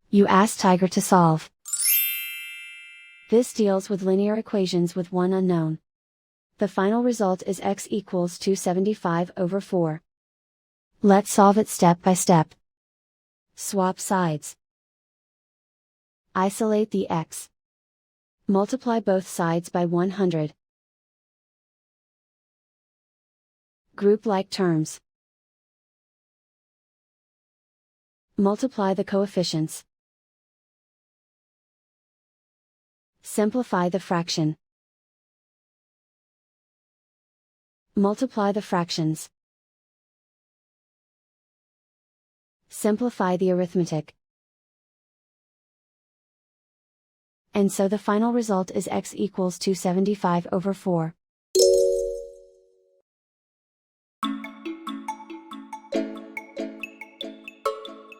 You ask Tiger to solve. This deals with linear equations with one unknown. The final result is x equals 275 over 4. Let's solve it step by step. Swap sides. Isolate the x. Multiply both sides by 100. Group like terms. Multiply the coefficients. Simplify the fraction. Multiply the fractions. Simplify the arithmetic. And so the final result is x equals 275 over 4.